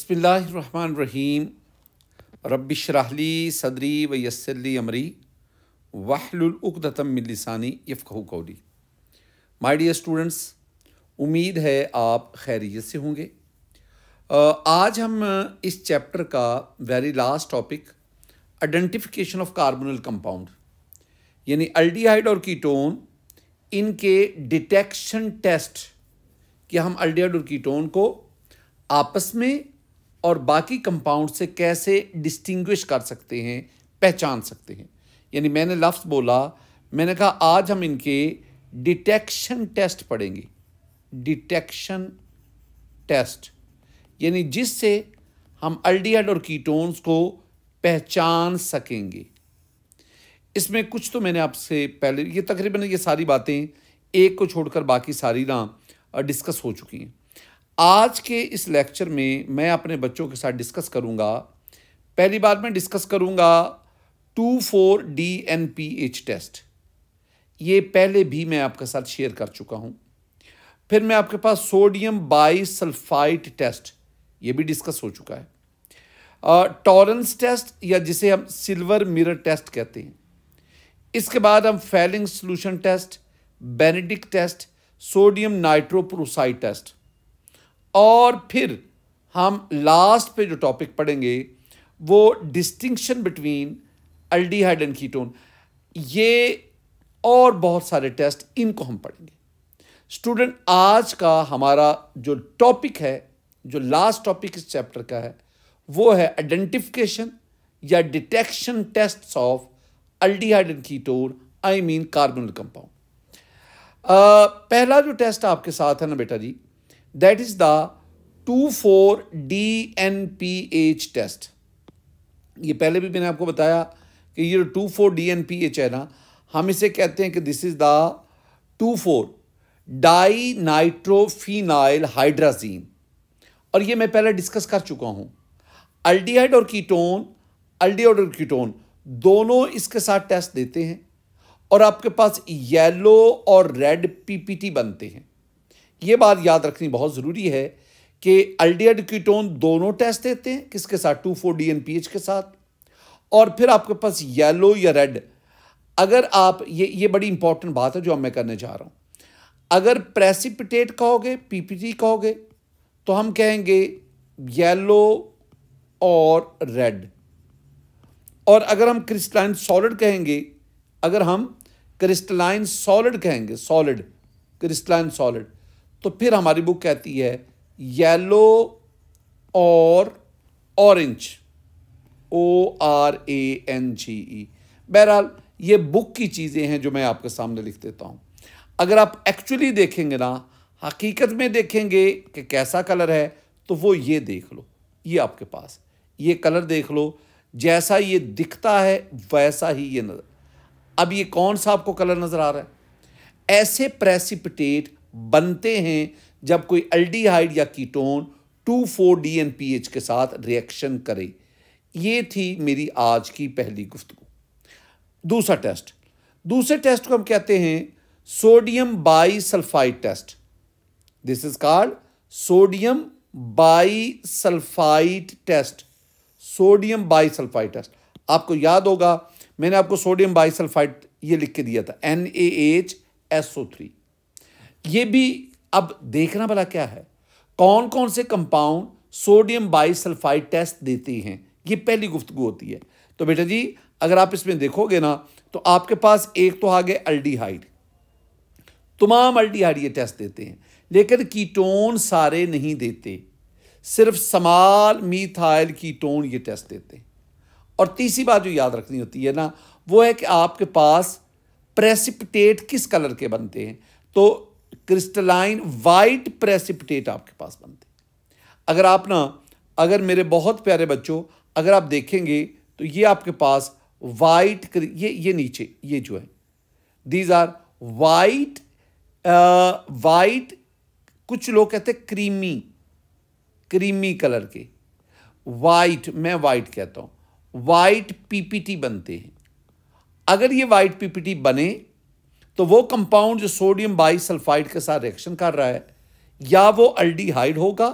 बिस्मिल्लाहिर्रहमानिर्रहीम रब्बिश्रहली सदरी व यस्सिरली अमरी वहलुल उक़दतम मिन लिसानी यफ़क़हू क़ौली। माय डियर स्टूडेंट्स, उम्मीद है आप खैरियत से होंगे। आज हम इस चैप्टर का very last topic identification of carbonyl compound यानी अल्डिहाइड और कीटोन, इनके डिटेक्शन टेस्ट कि हम अल्डिहाइड और कीटोन को आपस में और बाकी कंपाउंड से कैसे डिस्टिंग्विश कर सकते हैं, पहचान सकते हैं। यानी मैंने लफ्ज़ बोला, मैंने कहा आज हम इनके डिटेक्शन टेस्ट पढ़ेंगे। डिटेक्शन टेस्ट यानी जिससे हम अल्डिहाइड और कीटोन्स को पहचान सकेंगे। इसमें कुछ तो मैंने आपसे पहले ये तकरीबन ये सारी बातें एक को छोड़कर बाकी सारी ना डिस्कस हो चुकी हैं। आज के इस लेक्चर में मैं अपने बच्चों के साथ डिस्कस करूंगा। पहली बार मैं डिस्कस करूंगा 2,4-DNPH टेस्ट। ये पहले भी मैं आपके साथ शेयर कर चुका हूं। फिर मैं आपके पास सोडियम बाइसल्फाइड टेस्ट, ये भी डिस्कस हो चुका है। टॉलरेंस टेस्ट या जिसे हम सिल्वर मिरर टेस्ट कहते हैं। इसके बाद हम Fehling solution test, Benedict test, sodium nitroprusside test, और फिर हम लास्ट पे जो टॉपिक पढ़ेंगे वो distinction between aldehyde and ketone. ये और बहुत सारे टेस्ट, इनको हम पढ़ेंगे। स्टूडेंट, आज का हमारा जो टॉपिक है, जो लास्ट टॉपिक इस चैप्टर का है, वो है आइडेंटिफिकेशन या detection tests of aldehyde and ketone, I mean carbonyl compound. पहला जो टेस्ट आपके साथ है ना बेटा जी, that is the 2,4-DNPH test. ये पहले भी मैंने आपको बताया कि ये 2,4-DNPH है ना, हम इसे कहते हैं कि दिस इज द 2,4-डाइनाइट्रोफिनाइल हाइड्राजीन। और ये मैं पहले डिस्कस कर चुका हूं। अल्डिहाइड और कीटोन दोनों इसके साथ टेस्ट देते हैं और आपके पास येलो और रेड पीपीटी बनते हैं। ये बात याद रखनी बहुत ज़रूरी है कि अल्डिहाइड कीटोन दोनों टेस्ट देते हैं, किसके साथ? 2,4-DNPH के साथ। और फिर आपके पास येलो या रेड, अगर आप ये बड़ी इंपॉर्टेंट बात है जो मैं करने जा रहा हूं। अगर प्रेसिपिटेट कहोगे, पीपीटी कहोगे, तो हम कहेंगे येलो और रेड। और अगर हम क्रिस्टलाइन सॉलिड कहेंगे, सॉलिड क्रिस्टलाइन सॉलिड, तो फिर हमारी बुक कहती है येलो और ऑरेंज, ORANGE। बहरहाल ये बुक की चीज़ें हैं जो मैं आपके सामने लिख देता हूं। अगर आप एक्चुअली देखेंगे ना, हकीकत में देखेंगे कि कैसा कलर है, तो वो ये देख लो, ये आपके पास ये कलर देख लो, जैसा ये दिखता है वैसा ही ये नजर। अब ये कौन सा आपको कलर नजर आ रहा है? ऐसे प्रेसिपिटेट बनते हैं जब कोई अल्डिहाइड या कीटोन 2,4-DNPH के साथ रिएक्शन करे। ये थी मेरी आज की पहली गुफ्तगू। दूसरे टेस्ट को हम कहते हैं sodium bisulphite test. This is called sodium bisulphite test. Sodium bisulphite test, आपको याद होगा मैंने आपको सोडियम बाइसल्फाइड ये लिख के दिया था, NaHSO3। ये भी अब देखना भला क्या है, कौन कौन से कंपाउंड सोडियम बाइसल्फाइड टेस्ट देते हैं, ये पहली गुफ्तगू होती है। तो बेटा जी, अगर आप इसमें देखोगे ना, तो आपके पास एक तो आ गए अल्डिहाइड। तमाम अल्डिहाइड ये टेस्ट देते हैं, लेकिन कीटोन सारे नहीं देते, सिर्फ स्मॉल मीथाइल कीटोन ये टेस्ट देते हैं। और तीसरी बात जो याद रखनी होती है ना, वो है कि आपके पास प्रेसिपिटेट किस कलर के बनते हैं। तो क्रिस्टलाइन वाइट प्रेसिपिटेट आपके पास बनते हैं। अगर मेरे बहुत प्यारे बच्चों, अगर आप देखेंगे तो ये आपके पास वाइट, ये नीचे ये जो है, दीज आर वाइट, कुछ लोग कहते हैं क्रीमी कलर के, वाइट, मैं वाइट कहता हूं, वाइट पीपीटी बनते हैं। अगर ये वाइट पीपीटी बने तो वो कंपाउंड जो सोडियम बाइसल्फाइड के साथ रिएक्शन कर रहा है, या वो अल्डिहाइड होगा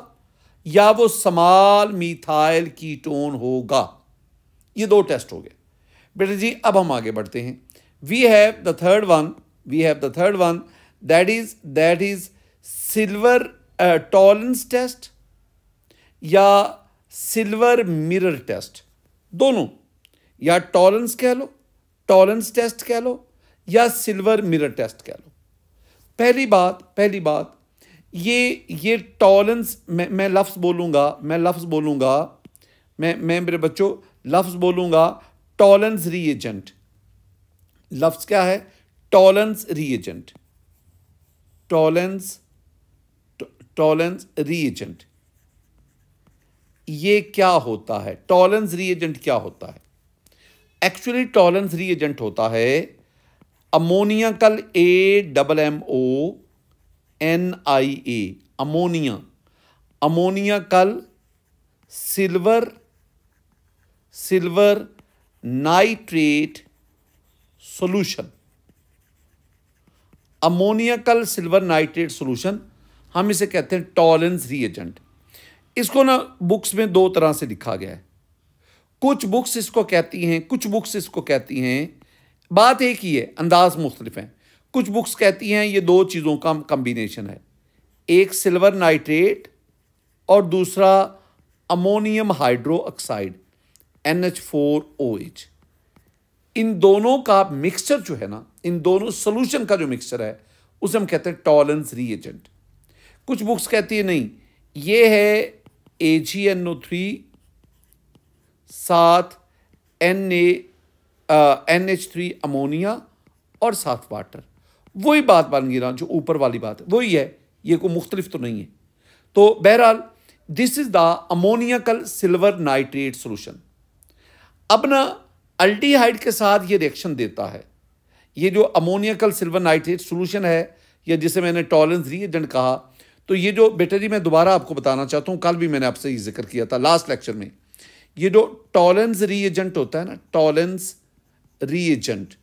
या वो स्मॉल मिथाइल कीटोन होगा। ये दो टेस्ट हो गए बेटा जी। अब हम आगे बढ़ते हैं। We have the third one that is silver Tollens test या सिल्वर मिरर टेस्ट। दोनों, या टॉलरेंस कह लो, टॉलरेंस टेस्ट कह लो, या सिल्वर मिरर टेस्ट कह लो। पहली बात ये टॉलरेंस, मैं लफ्ज़ बोलूँगा मैं मेरे बच्चों लफ्ज़ बोलूँगा टॉलरेंस रीएजेंट। लफ्ज़ क्या है? Tolerance reagent. टॉलरेंस रीएजेंट ये क्या होता है? टॉलरेंस रीएजेंट क्या होता है? एक्चुअली टॉलरेंस रीएजेंट होता है ammoniacal AMMONIA, ammoniacal silver nitrate solution. Ammoniacal silver nitrate solution, हम इसे कहते हैं टॉलरेंस रीएजेंट। इसको ना बुक्स में दो तरह से लिखा गया है। कुछ बुक्स इसको कहती हैं, कुछ बुक्स इसको कहती हैं, बात एक ही है, अंदाज मुख्तलिफ हैं। कुछ बुक्स कहती हैं ये दो चीज़ों का कम्बिनेशन है, एक सिल्वर नाइट्रेट और दूसरा अमोनियम हाइड्रो ऑक्साइड NH4OH। इन दोनों का मिक्सचर जो है ना, इन दोनों सोल्यूशन का जो मिक्सचर है उसे हम कहते हैं टॉलरेंस रीएजेंट। कुछ बुक्स कहती है नहीं, ये है AgNO3 साथ NH3 अमोनिया और साथ वाटर। वही बात बन गई ना, जो ऊपर वाली बात है वही है, ये कोई मुख्तलिफ तो नहीं है। तो बहरहाल this is the ammoniacal silver nitrate solution. अब ना अल्डिहाइड के साथ ये रिएक्शन देता है। ये जो अमोनियकल सिल्वर नाइट्रेट सॉल्यूशन है, या जिसे मैंने टॉलरेंस रीएजेंट कहा, तो ये जो बेटा जी मैं दोबारा आपको बताना चाहता हूँ, कल भी मैंने आपसे ये जिक्र किया था लास्ट लेक्चर में। ये जो टॉलरेंस रीएजेंट होता है ना, टॉलरेंस रीएजेंट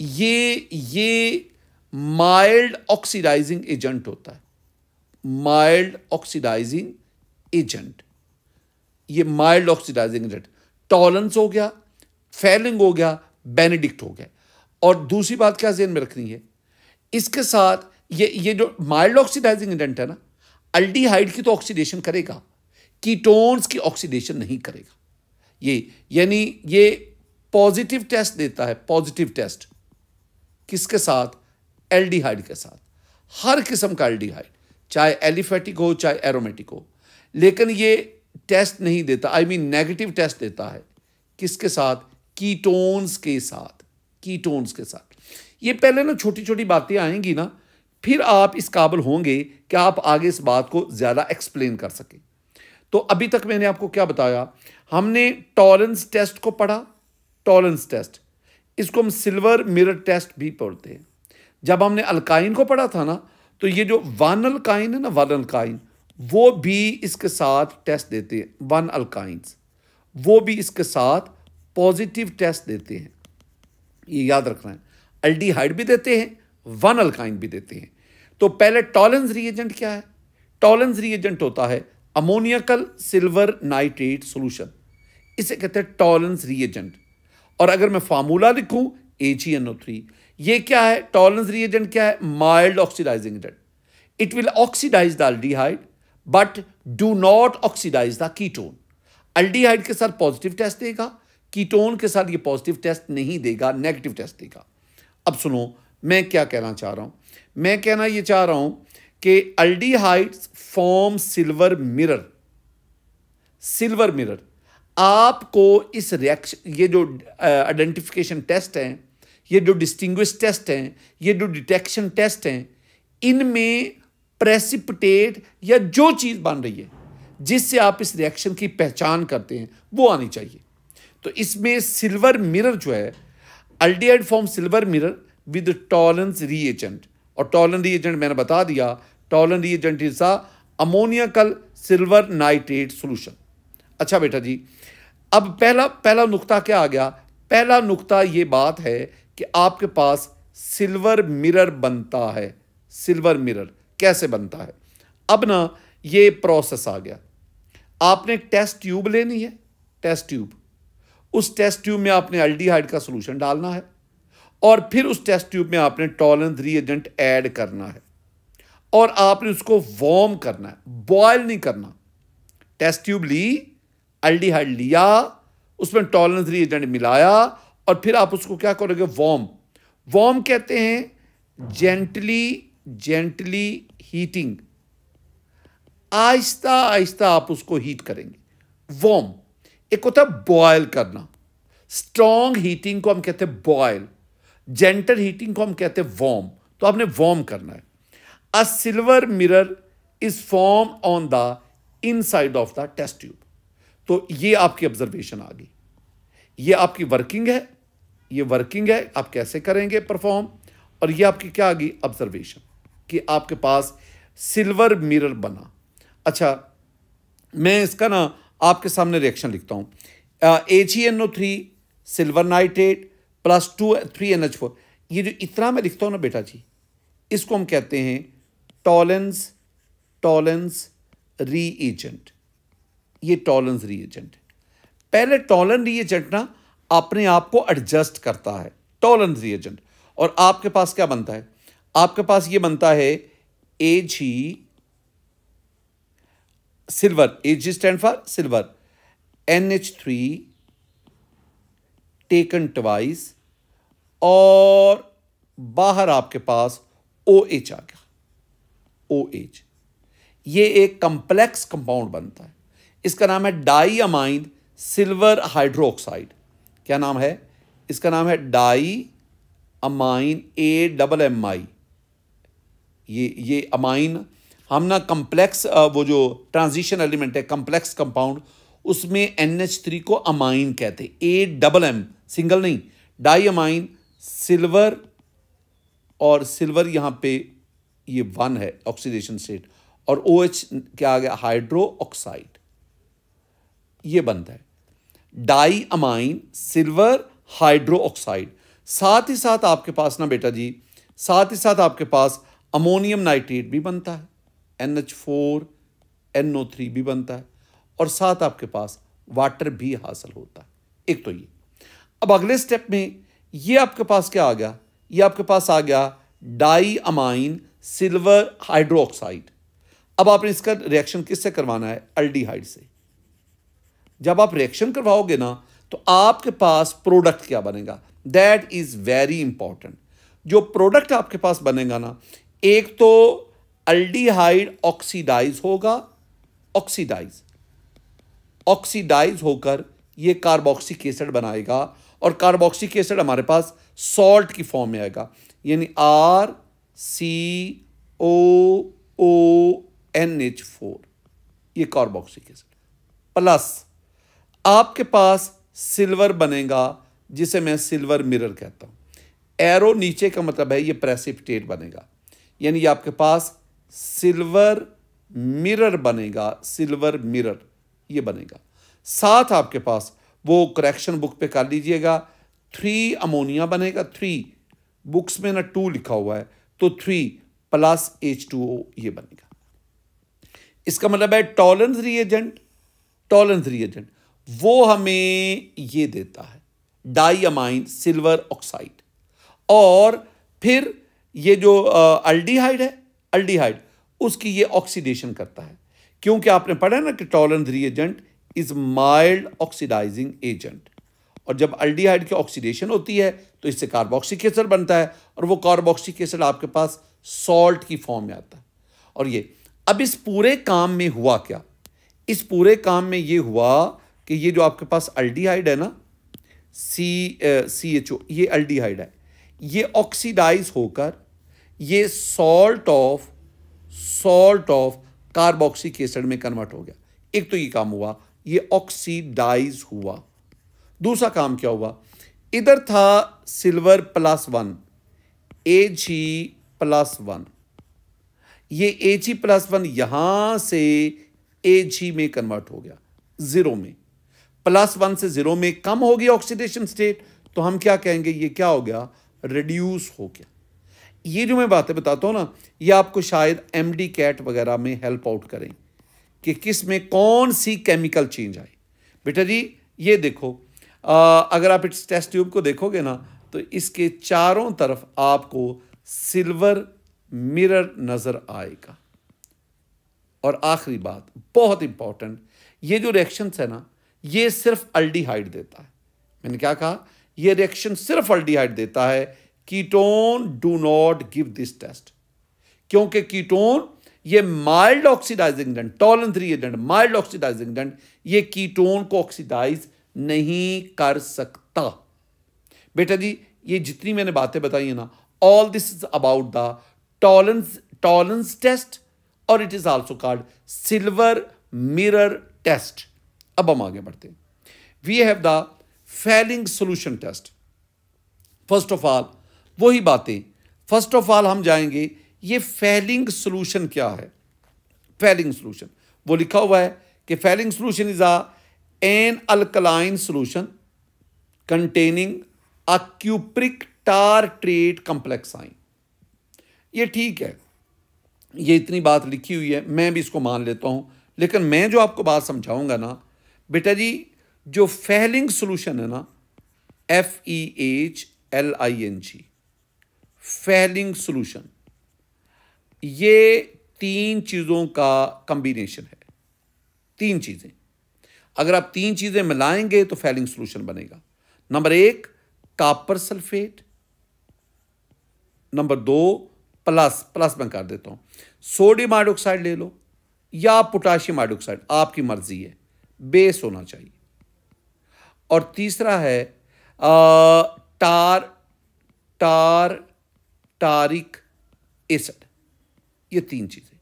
ये माइल्ड ऑक्सीडाइजिंग एजेंट होता है। माइल्ड ऑक्सीडाइजिंग एजेंट, ये माइल्ड ऑक्सीडाइजिंग एजेंट। टॉलरेंस हो गया, फेलिंग हो गया, बेनेडिक्ट हो गया। और दूसरी बात क्या ज़हन में रखनी है, इसके साथ ये जो माइल्ड ऑक्सीडाइजिंग एजेंट है ना, अल्डिहाइड की तो ऑक्सीडेशन करेगा, कीटोन्स की ऑक्सीडेशन नहीं करेगा। ये यानी ये पॉजिटिव टेस्ट देता है, पॉजिटिव टेस्ट किसके साथ? एल्डिहाइड के साथ, हर किस्म का एल्डिहाइड, चाहे एलिफेटिक हो चाहे एरोमेटिक हो। लेकिन ये टेस्ट नहीं देता, आई मीन नेगेटिव टेस्ट देता है किसके साथ? कीटोन्स के साथ, कीटोन्स के साथ। ये पहले ना छोटी छोटी बातें आएंगी ना, फिर आप इस काबिल होंगे कि आप आगे इस बात को ज़्यादा एक्सप्लेन कर सकें। तो अभी तक मैंने आपको क्या बताया, हमने टॉलरेंस टेस्ट को पढ़ा, टॉलरेंस टेस्ट, इसको हम सिल्वर मिरर टेस्ट भी पढ़ते हैं। जब हमने अल्काइन को पढ़ा था ना, तो ये जो वन अल्काइन है ना, वन अल्काइन, वो भी इसके साथ टेस्ट देते हैं। वन अल्काइंस वो भी इसके साथ पॉजिटिव टेस्ट देते हैं, ये याद रखना है। एल्डिहाइड भी देते हैं, वन अल्काइन भी देते हैं। तो पहले टॉलरेंस रीएजेंट क्या है? टॉलरेंस रीएजेंट होता है अमोनियकल सिल्वर नाइट्रेट सॉल्यूशन, इसे कहते हैं टॉलरेंस रीएजेंट। और अगर मैं फार्मूला लिखूं AgNO3, ये क्या है? टॉलरेंस रीएजेंट क्या है? Mild oxidising agent. It will oxidise the aldehyde but do not oxidise the ketone. Aldehyde के साथ पॉजिटिव टेस्ट देगा, कीटोन के साथ ये पॉजिटिव टेस्ट नहीं देगा, नेगेटिव टेस्ट देगा। अब सुनो मैं क्या कहना चाह रहा हूं। मैं कहना ये चाह रहा हूं कि aldehydes form silver mirror. Silver mirror आपको इस रिएक्शन, ये जो आइडेंटिफिकेशन टेस्ट हैं, ये जो डिस्टिंग्विश टेस्ट हैं, ये जो डिटेक्शन टेस्ट हैं, इनमें प्रेसिपिटेट या जो चीज़ बन रही है जिससे आप इस रिएक्शन की पहचान करते हैं वो आनी चाहिए। तो इसमें सिल्वर मिरर जो है, aldehyde form silver mirror with Tollens reagent. और टॉलरेंस रीएजेंट मैंने बता दिया, Tollens reagent is ammoniacal silver nitrate solution. अच्छा बेटा जी, अब पहला नुक्ता क्या आ गया? पहला नुक्ता ये बात है कि आपके पास सिल्वर मिरर बनता है। सिल्वर मिरर कैसे बनता है? अब ना ये प्रोसेस आ गया, आपने एक टेस्ट ट्यूब लेनी है, टेस्ट ट्यूब, उस टेस्ट ट्यूब में आपने एल्डिहाइड का सॉल्यूशन डालना है और फिर उस टेस्ट ट्यूब में आपने टॉलरेंस रिएजेंट ऐड करना है और आपने उसको वार्म करना है, बॉयल नहीं करना। टेस्ट ट्यूब ली, एल्डिहाइड लिया, उसमें टॉलरेंस रिएजेंट मिलाया और फिर आप उसको क्या करोगे, वार्म। वार्म कहते हैं जेंटली हीटिंग, आहिस्ता आहिस्ता आप उसको हीट करेंगे। वार्म एक होता है बॉयल करना, स्ट्रॉन्ग हीटिंग को हम कहते हैं बॉयल, जेंटल हीटिंग को हम कहते हैं वार्म। तो आपने वार्म करना है। A silver mirror is form on the inside of the test tube. तो ये आपकी ऑब्जर्वेशन आ गई, ये आपकी वर्किंग है, ये वर्किंग है, आप कैसे करेंगे परफॉर्म, और ये आपकी क्या आ गई, ऑब्जर्वेशन, कि आपके पास सिल्वर मिरर बना। अच्छा, मैं इसका ना आपके सामने रिएक्शन लिखता हूं। AgNO3 silver nitrate plus 3NH4, ये जो इतना मैं लिखता हूं ना बेटा जी, इसको हम कहते हैं टॉलरेंस रीएजेंट। ये टॉलरेंस रीएजेंट, पहले टॉलरेंस रीएजेंट ना अपने आप को एडजस्ट करता है, टॉलरेंस रीएजेंट। और आपके पास क्या बनता है, आपके पास ये बनता है Ag silver, Ag stand for silver, NH3 taken twice और बाहर आपके पास OH आ गया, OH। ये एक कॉम्प्लेक्स कंपाउंड बनता है, इसका नाम है डाई अमाइन सिल्वर हाइड्रोक्साइड। क्या नाम है इसका, नाम है डाई अमाइन AMMI। ये अमाइन हम ना कम्प्लेक्स, वो जो ट्रांजिशन एलिमेंट है कम्प्लेक्स कंपाउंड, उसमें NH3 को अमाइन कहते हैं, AMM सिंगल नहीं, डाई अमाइन सिल्वर, और सिल्वर यहां पे ये 1 है ऑक्सीडेशन स्टेट, और OH क्या आ गया, हाइड्रो ऑक्साइड। ये बनता है diamine silver hydroxide. साथ ही साथ आपके पास ना बेटा जी, साथ ही साथ आपके पास अमोनियम नाइट्रेट भी बनता है, NH4NO3 भी बनता है, और साथ आपके पास वाटर भी हासिल होता है। एक तो ये। अब अगले स्टेप में ये आपके पास क्या आ गया, ये आपके पास आ गया डाई अमाइन सिल्वर हाइड्रोक्साइड। अब आपने इसका रिएक्शन किससे करवाना है, एल्डिहाइड से। जब आप रिएक्शन करवाओगे ना तो आपके पास प्रोडक्ट क्या बनेगा, दैट इज वेरी इंपॉर्टेंट। जो प्रोडक्ट आपके पास बनेगा ना, एक तो एल्डिहाइड ऑक्सीडाइज होगा, ऑक्सीडाइज होकर ये कार्बोक्सिलिक एसिड बनाएगा, और कार्बोक्सिलिक एसिड हमारे पास सॉल्ट की फॉर्म में आएगा, यानी RCOONH4, ये कार्बोक्सिलिक एसिड। प्लस आपके पास सिल्वर बनेगा, जिसे मैं सिल्वर मिरर कहता हूं। एरो नीचे का मतलब है ये प्रेसिपिटेट बनेगा, यानी आपके पास सिल्वर मिरर बनेगा, सिल्वर मिरर ये बनेगा। साथ आपके पास वो करेक्शन बुक पे कर लीजिएगा, 3 अमोनिया बनेगा, 3 बुक्स में ना 2 लिखा हुआ है, तो 3 प्लस H2O ये बनेगा। इसका मतलब है टॉलरेंस रिएजेंट वो हमें ये देता है डाई अमाइन सिल्वर ऑक्साइड, और फिर ये जो एल्डिहाइड उसकी ये ऑक्सीडेशन करता है, क्योंकि आपने पढ़ा ना कि Tollens reagent is mild oxidising agent, और जब एल्डिहाइड की ऑक्सीडेशन होती है तो इससे कार्बोक्सिलिक एसिड बनता है, और वो कार्बोक्सिलिक एसिड आपके पास सॉल्ट की फॉर्म में आता है। और ये अब इस पूरे काम में हुआ क्या, इस पूरे काम में ये हुआ कि ये जो आपके पास एल्डिहाइड है ना, CHO, ये एल्डिहाइड है, ये ऑक्सीडाइज होकर ये सॉल्ट ऑफ कार्बोक्सिलिक एसिड में कन्वर्ट हो गया। एक तो ये काम हुआ, ये ऑक्सीडाइज हुआ। दूसरा काम क्या हुआ, इधर था सिल्वर +1, Ag+1, ये Ag+1 यहां से Ag में कन्वर्ट हो गया, 0 में, +1 से 0 में कम हो गया ऑक्सीडेशन स्टेट, तो हम क्या कहेंगे, ये क्या हो गया, रिड्यूस हो गया। ये जो मैं बातें बताता हूँ ना, ये आपको शायद एमडी कैट वगैरह में हेल्प आउट करें कि किस में कौन सी केमिकल चेंज आई। बेटा जी ये देखो, अगर आप इस टेस्ट ट्यूब को देखोगे ना तो इसके चारों तरफ आपको सिल्वर मिरर नजर आएगा। और आखिरी बात बहुत इंपॉर्टेंट, ये जो रिएक्शंस है ना ये सिर्फ अल्डिहाइड देता है। मैंने क्या कहा, ये रिएक्शन सिर्फ अल्डिहाइड देता है। Ketone do not give this test, क्योंकि कीटोन ये mild oxidising agent, Tollens reagent, mild oxidising agent, ये कीटोन को ऑक्सीडाइज नहीं कर सकता। बेटा जी ये जितनी मैंने बातें बताई है ना, all this is about the Tollens test और it is also called silver mirror test. अब हम आगे बढ़ते हैं। We have the Fehling solution test. First of all वही बातें, फर्स्ट ऑफ ऑल हम जाएंगे ये फेलिंग सोल्यूशन क्या है। फेलिंग सोल्यूशन वो लिखा हुआ है कि Fehling solution is an alkaline solution containing a cupric tartrate complex ion. ये ठीक है, ये इतनी बात लिखी हुई है, मैं भी इसको मान लेता हूं, लेकिन मैं जो आपको बात समझाऊंगा ना बेटा जी, जो फेलिंग सोल्यूशन है ना, FEHLING, फेलिंग सोल्यूशन, ये तीन चीजों का कॉम्बिनेशन है। तीन चीजें, अगर आप तीन चीजें मिलाएंगे तो फेलिंग सोल्यूशन बनेगा। Number 1 copper sulphate, number 2 plus मैं कर देता हूं, सोडियम हाइड्रोक्साइड ले लो या पोटाशियम हाइड्रोक्साइड, आपकी मर्जी है, बेस होना चाहिए। और तीसरा है टारिक एसिड। ये तीन चीजें,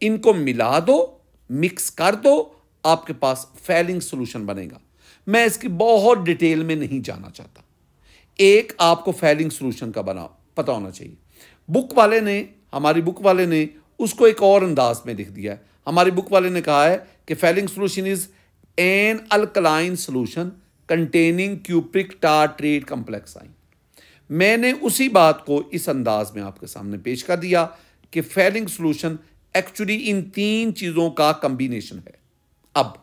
इनको मिला दो, मिक्स कर दो, आपके पास फेलिंग सॉल्यूशन बनेगा। मैं इसकी बहुत डिटेल में नहीं जाना चाहता, एक आपको फेलिंग सॉल्यूशन का पता होना चाहिए। हमारी बुक वाले ने उसको एक और अंदाज में लिख दिया है। हमारी बुक वाले ने कहा है कि Fehling solution is an alkaline solution containing cupric tartrate complex ion. मैंने उसी बात को इस अंदाज में आपके सामने पेश कर दिया कि फेलिंग सॉल्यूशन एक्चुअली इन तीन चीजों का कॉम्बिनेशन है। अब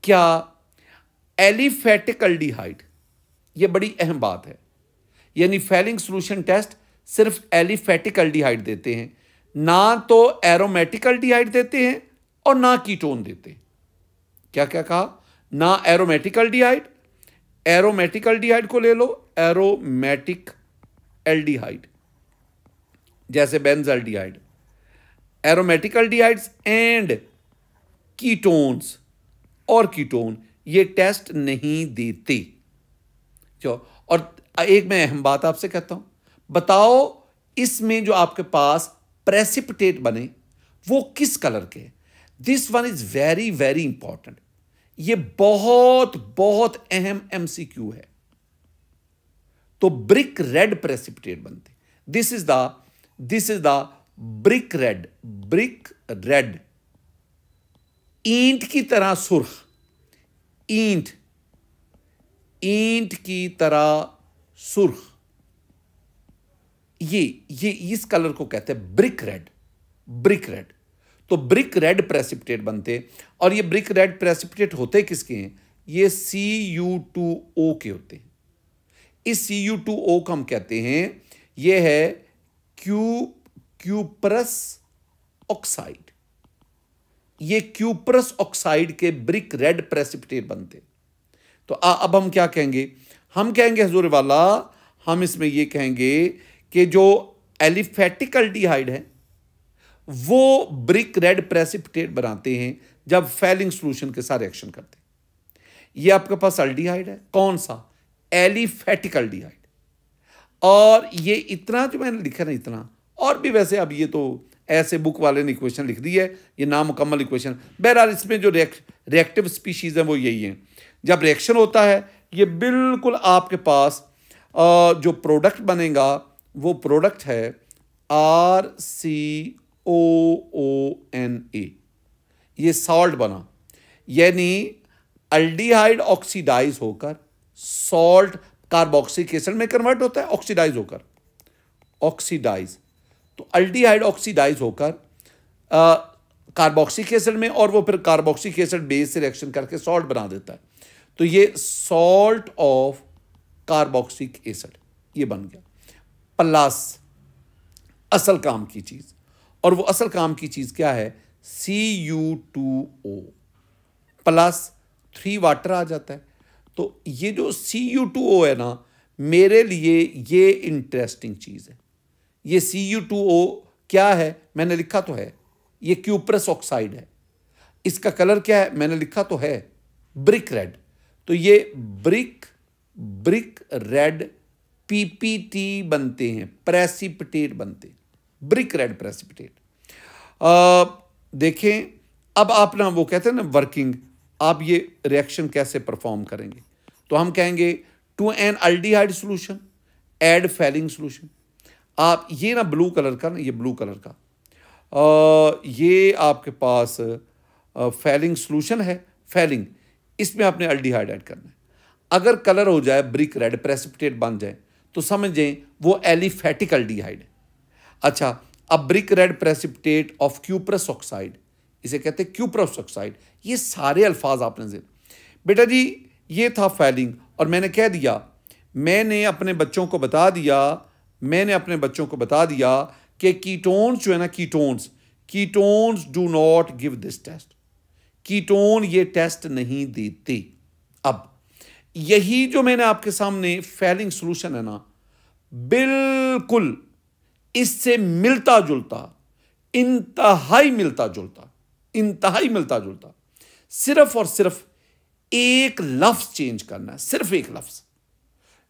क्या एलिफेटिक एल्डिहाइड, ये बड़ी अहम बात है, यानी फेलिंग सॉल्यूशन टेस्ट सिर्फ एलिफेटिक एल्डिहाइड देते हैं, ना तो एरोमेटिक एल्डिहाइड देते हैं और ना कीटोन देते हैं। क्या क्या कहा, ना एरोमेटिक एल्डिहाइड, एरोमेटिक एल्डिहाइड को ले लो, एरोमेटिक एल्डिहाइड जैसे benzaldehyde, aromatic aldehydes and ketones और कीटोन ये टेस्ट नहीं देते। और एक मैं अहम बात आपसे कहता हूं, बताओ इसमें जो आपके पास प्रेसिपिटेट बने वो किस कलर के। This one is very very important, ये बहुत बहुत अहम MCQ है। तो ब्रिक रेड प्रेसिपिटेट बनते, this is the brick red, ईंट की तरह सुर्ख, ईंट की तरह सुर्ख, ये इस कलर को कहते हैं ब्रिक रेड। तो ब्रिक रेड प्रेसिपिटेट बनते, और ये ब्रिक रेड प्रेसिपिटेट होते किसके हैं, ये Cu2O के होते हैं। इस Cu2O को हम कहते हैं, ये है क्यूप्रस ऑक्साइड। ये क्यूप्रस ऑक्साइड के ब्रिक रेड प्रेसिपिटेट बनते। तो अब हम क्या कहेंगे, हम कहेंगे हजूर वाला, हम इसमें ये कहेंगे कि जो एलिफेटिक एल्डिहाइड है वो ब्रिक रेड प्रेसिपिटेट बनाते हैं जब फेलिंग सॉल्यूशन के साथ रिएक्शन करते हैं। ये आपके पास एल्डिहाइड है, कौन सा, एलिफेटिक एल्डिहाइड। और ये इतना जो मैंने लिखा ना, इतना और भी, वैसे अब ये तो ऐसे बुक वाले ने इक्वेशन लिख दी है, ये नामुकम्मल इक्वेशन। बहरहाल इसमें जो रिएक्टिव स्पीशीज है वो यही है। जब रिएक्शन होता है ये बिल्कुल आपके पास जो प्रोडक्ट बनेगा वो प्रोडक्ट है RCOONA, ये सॉल्ट बना, यानी एल्डिहाइड ऑक्सीडाइज होकर सॉल्ट कार्बोक्सिलिक एसिड में कन्वर्ट होता है, ऑक्सीडाइज होकर ऑक्सीडाइज, तो अल्डिहाइड ऑक्सीडाइज होकर कार्बोक्सिलिक एसिड में, और वो फिर कार्बोक्सिलिक एसिड बेस से रिएक्शन करके सॉल्ट बना देता है। तो ये सॉल्ट ऑफ कार्बोक्सिलिक एसिड ये बन गया। प्लस असल काम की चीज, और वो असल काम की चीज क्या है? Cu2O प्लस 3 वाटर आ जाता है। तो ये जो Cu2O है ना, मेरे लिए ये इंटरेस्टिंग चीज है। ये Cu2O क्या है? मैंने लिखा तो है, ये क्यूप्रस ऑक्साइड है। इसका कलर क्या है? मैंने लिखा तो है ब्रिक रेड। तो ये ब्रिक रेड पीपीटी बनते हैं, प्रेसिपिटेट बनते हैं, ब्रिक रेड प्रेसिपिटेट। देखें, अब आप ना वो कहते हैं ना वर्किंग, आप ये रिएक्शन कैसे परफॉर्म करेंगे? तो हम कहेंगे to an aldehyde solution add Fehling solution. आप ये ना ब्लू कलर का ना, ये ब्लू कलर का ये आपके पास फेलिंग सॉल्यूशन है, फेलिंग, इसमें आपने अल्डिहाइड ऐड करना है। अगर कलर हो जाए ब्रिक रेड प्रेसिपिटेट बन जाए तो समझें वो एलिफेटिक अल्डिहाइड है। अच्छा, अब brick red precipitate of cuprous oxide, इसे कहते हैं क्यूप्रस ऑक्साइड। ये सारे अल्फाज आपने से बेटा जी, ये था फेलिंग। और मैंने कह दिया, मैंने अपने बच्चों को बता दिया कि कीटोन्स जो है ना, ketones do not give this test. Ketone ये टेस्ट नहीं देते। अब यही जो मैंने आपके सामने फेलिंग सॉल्यूशन है ना, बिल्कुल इससे मिलता जुलता, इंतहाई मिलता जुलता, सिर्फ और सिर्फ एक लफ्ज चेंज करना है, सिर्फ एक लफ्ज।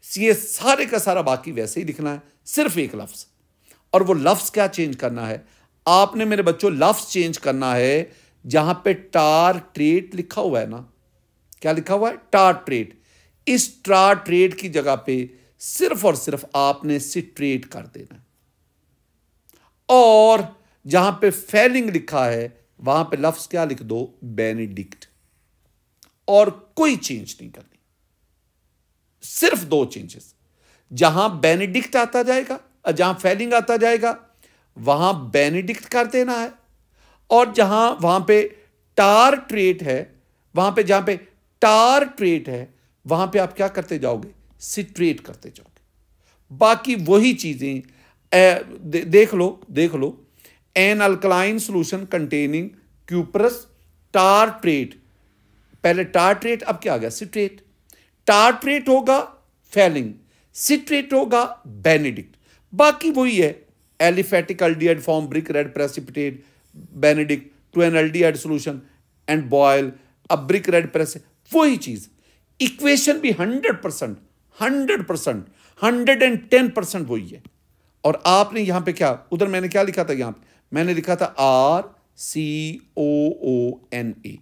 ये सारे का सारा बाकी वैसे ही लिखना है, सिर्फ एक लफ्ज। और वो लफ्ज क्या चेंज करना है? आपने मेरे बच्चों लफ्ज चेंज करना है जहां पे टारट्रेट लिखा हुआ है ना, क्या लिखा हुआ है? टारट्रेट। इस टारट्रेट की जगह पे सिर्फ और सिर्फ आपने सिट्रेट कर देना है। और जहां पे फेलिंग लिखा है वहां पे लफ्ज क्या लिख दो? बेनेडिक्ट। और कोई चेंज नहीं करनी, सिर्फ 2 चेंजेस। जहां बेनेडिक्ट आता जाएगा, जहां फेलिंग आता जाएगा वहां बेनेडिक्ट कर देना है, और वहां पे टारट्रेट है, जहां पे टारट्रेट है वहां पे आप क्या करते जाओगे? सिट्रेट करते जाओगे। बाकी वही चीजें देख लो an alkaline solution containing cuprous tartrate, पहले टारट्रेट, अब क्या आ गया? सिट्रेट। टारट्रेट होगा फेलिंग, सिट्रेट होगा बेनेडिक्ट। बाकी वही है, aliphatic aldehyde form brick red precipitate Benedict to an aldehyde solution and boil a brick red precipitate, वही चीज। इक्वेशन भी 100%, 110% वही है। और आपने यहां पे क्या, उधर मैंने क्या लिखा था? यहां पे मैंने लिखा था RCOONA,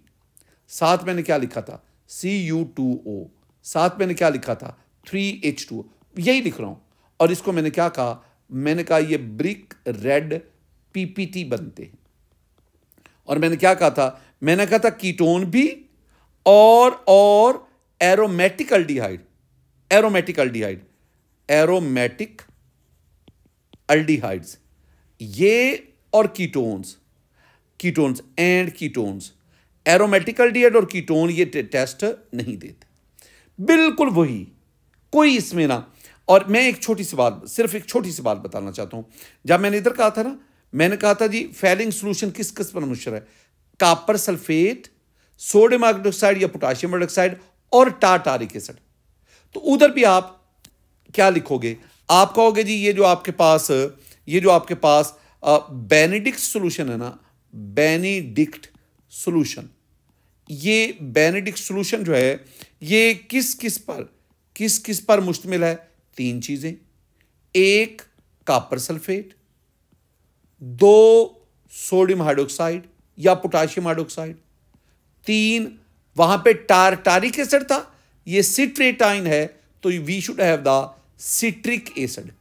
साथ मैंने क्या लिखा था? Cu2O, साथ मैंने क्या लिखा था? 3H2O, यही लिख रहा हूं। और इसको मैंने क्या कहा? मैंने कहा ये ब्रिक रेड पीपीटी बनते हैं। और मैंने क्या कहा था? मैंने कहा था कीटोन भी और एरोमेटिक अल्डिहाइड्स, ये और कीटोन्स एरोमेटिक अल्डिहाइड और कीटोन ये टेस्ट नहीं देते, बिल्कुल वही, कोई इसमें ना। और मैं सिर्फ एक छोटी सी बात बताना चाहता हूं। जब मैंने इधर कहा था ना, मैंने कहा था जी फेलिंग सॉल्यूशन किस पर मुश्तर है? कॉपर सल्फेट, सोडियम हाइड्रोक्साइड या पोटेशियम हाइड्रोक्साइड और टारटारिक एसिड। तो उधर भी आप क्या लिखोगे? आप कहोगे जी ये जो आपके पास बेनेडिक्ट सॉल्यूशन है ना, बेनेडिक्ट सॉल्यूशन, ये बेनेडिक्ट सॉल्यूशन जो है ये किस पर मुश्तमिल है? 3 चीजें, 1 कॉपर सल्फेट, 2 सोडियम हाइड्रोक्साइड या पोटेशियम हाइड्रोक्साइड, 3 वहां पे टारटारिक एसिड था, ये सिट्रेटाइन है, तो we should have the citric acid,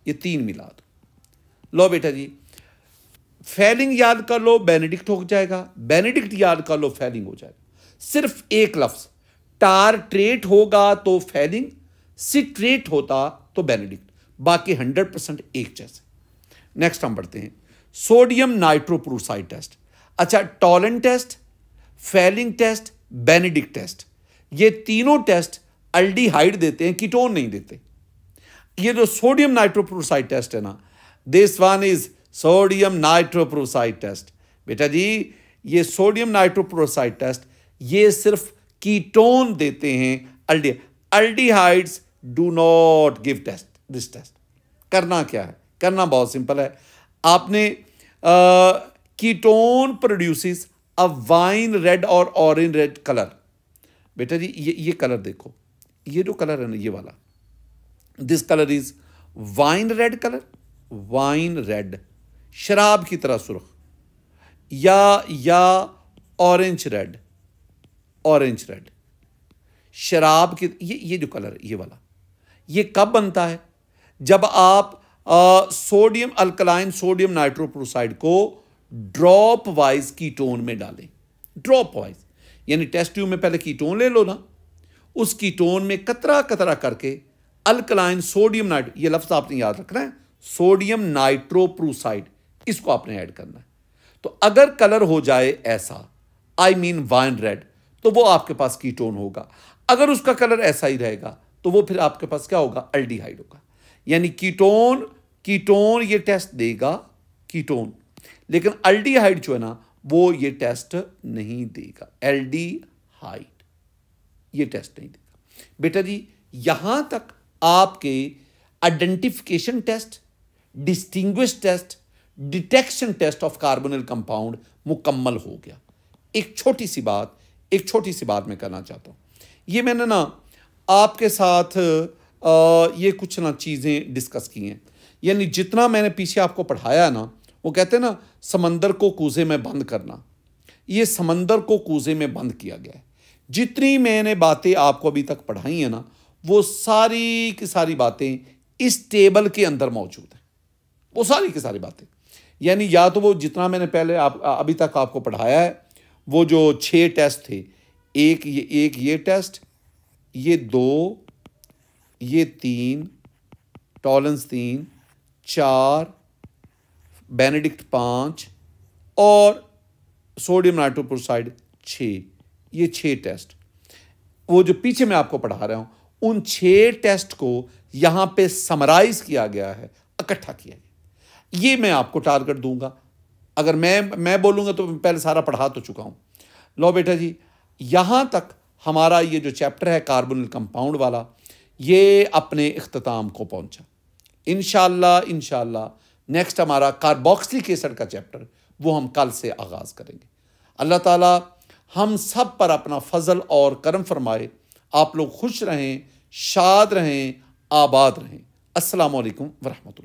ये 3 मिला दो। लो बेटा जी, फेलिंग याद कर लो, बेनेडिक्ट हो जाएगा, बेनेडिक्ट याद कर लो, फेलिंग हो जाएगा। सिर्फ एक लफ्ज, टारट्रेट होगा तो फेलिंग, सिट्रेट होता तो बेनेडिक्ट। बाकी 100% एक जैसे। नेक्स्ट हम बढ़ते हैं, सोडियम नाइट्रोक्लोराइड टेस्ट। अच्छा, Tollen test, Fehling test, Benedict test, ये तीनों टेस्ट अल्डिहाइड देते हैं, कीटोन नहीं देते। ये जो सोडियम नाइट्रोक्लोराइड टेस्ट है ना, this one is sodium nitrochloride test. बेटा जी, ये सोडियम नाइट्रोक्लोराइड टेस्ट ये सिर्फ कीटोन देते हैं, aldehydes do not give test this test. करना क्या है? करना बहुत सिंपल है। आपने ketone produces a wine red और ऑरेंज रेड कलर। बेटा जी, ये कलर देखो, ये जो कलर है ना, ये वाला, this colour is wine red colour, wine red, शराब की तरह सुर्ख, या ऑरेंज रेड, ऑरेंज रेड, शराब की, ये जो कलर है ये वाला, ये कब बनता है? जब आप सोडियम अल्कलाइन सोडियम नाइट्रोक्लोराइड को ड्रॉप वाइज कीटोन में डालें। ड्रॉप वाइज यानी टेस्ट ट्यूब में पहले कीटोन ले लो ना, उस कीटोन में कतरा कतरा करके अल्कलाइन सोडियम नाइट्रो, ये लफ्ज आपने याद रखना है, सोडियम नाइट्रोक्लोराइड, इसको आपने ऐड करना है। तो अगर कलर हो जाए ऐसा, आई मीन वाइन रेड, तो वो आपके पास कीटोन होगा। अगर उसका कलर ऐसा ही रहेगा तो वो फिर आपके पास क्या होगा? अल्डिहाइड होगा। यानी कीटोन ये टेस्ट देगा, कीटोन, लेकिन अल्डिहाइड जो है ना वो ये टेस्ट नहीं देगा, एल्डिहाइड ये टेस्ट नहीं देगा। बेटा जी, यहां तक आपके identification test, distinguish test, detection test of carbonyl compound मुकम्मल हो गया। एक छोटी सी बात मैं करना चाहता हूं। ये मैंने ना आपके साथ ये कुछ ना चीज़ें डिस्कस की हैं, यानी जितना मैंने पीछे आपको पढ़ाया ना, वो कहते हैं ना समंदर को कूजे में बंद करना, ये समंदर को कूजे में बंद किया गया है। जितनी मैंने बातें आपको अभी तक पढ़ाई हैं ना, वो सारी की सारी बातें इस टेबल के अंदर मौजूद हैं, वो सारी की सारी बातें। यानी या तो वो जितना मैंने पहले अभी तक आपको पढ़ाया है, वो जो 6 टेस्ट थे, एक ये टेस्ट, ये 2, ये 3, टॉलरेंस 3, 4, बेनेडिक्ट 5 और सोडियम नाइट्रोक्लोराइड 6, ये 6 टेस्ट, वो जो पीछे मैं आपको पढ़ा रहा हूं, उन 6 टेस्ट को यहां पे समराइज किया गया है, इकट्ठा किया गया। ये मैं आपको टारगेट दूंगा। अगर मैं बोलूंगा तो पहले सारा पढ़ा तो चुका हूं। लो बेटा जी, यहां तक हमारा ये जो चैप्टर है कार्बोनिल कंपाउंड वाला, ये अपने इख्तिताम को पहुंचा। इंशाल्लाह नेक्स्ट हमारा कार्बोक्सिलिक एसिड का चैप्टर वो हम कल से आगाज़ करेंगे। अल्लाह ताला हम सब पर अपना फजल और करम फरमाए। आप लोग खुश रहें, शाद रहें, आबाद रहें। अस्सलामु अलैकुम व रहमतुल्लाह।